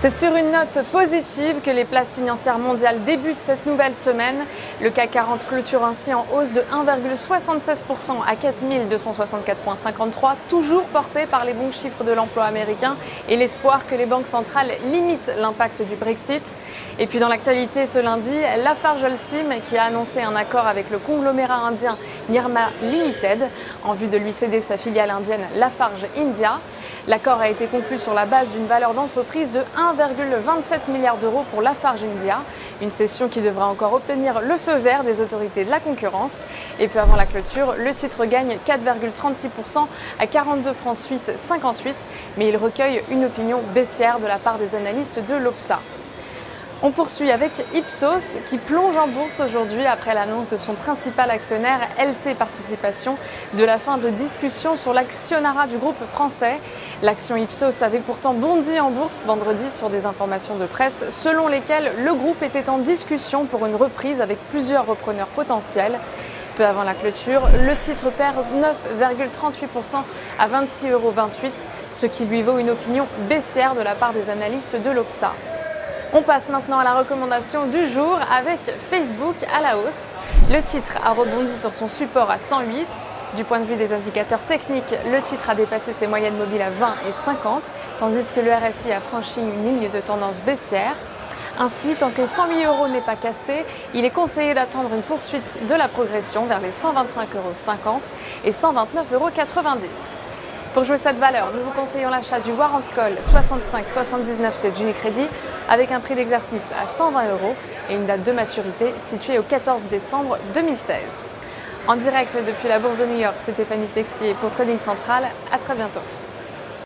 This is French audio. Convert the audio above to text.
C'est sur une note positive que les places financières mondiales débutent cette nouvelle semaine. Le CAC 40 clôture ainsi en hausse de 1,76% à 4 264,53, toujours porté par les bons chiffres de l'emploi américain et l'espoir que les banques centrales limitent l'impact du Brexit. Et puis dans l'actualité ce lundi, Lafarge Holcim qui a annoncé un accord avec le conglomérat indien Nirma Limited en vue de lui céder sa filiale indienne Lafarge India. L'accord a été conclu sur la base d'une valeur d'entreprise de 1,27 milliard d'euros pour Lafarge India, une cession qui devra encore obtenir le feu vert des autorités de la concurrence. Et peu avant la clôture, le titre gagne 4,36% à 42 francs suisses 58, mais il recueille une opinion baissière de la part des analystes de l'Opsa. On poursuit avec Ipsos qui plonge en bourse aujourd'hui après l'annonce de son principal actionnaire LT Participation de la fin de discussions sur l'actionnariat du groupe français. L'action Ipsos avait pourtant bondi en bourse vendredi sur des informations de presse selon lesquelles le groupe était en discussion pour une reprise avec plusieurs repreneurs potentiels. Peu avant la clôture, le titre perd 9,38% à 26,28 €, ce qui lui vaut une opinion baissière de la part des analystes de l'Opsa. On passe maintenant à la recommandation du jour avec Facebook à la hausse. Le titre a rebondi sur son support à 108. Du point de vue des indicateurs techniques, le titre a dépassé ses moyennes mobiles à 20 et 50, tandis que le RSI a franchi une ligne de tendance baissière. Ainsi, tant que 108 € n'est pas cassé, il est conseillé d'attendre une poursuite de la progression vers les 125,50 € et 129,90 €. Pour jouer cette valeur, nous vous conseillons l'achat du Warrant Call 65-79 d'Unicredit avec un prix d'exercice à 120 € et une date de maturité située au 14 décembre 2016. En direct depuis la Bourse de New York, c'est Stéphanie Texier pour Trading Central. À très bientôt.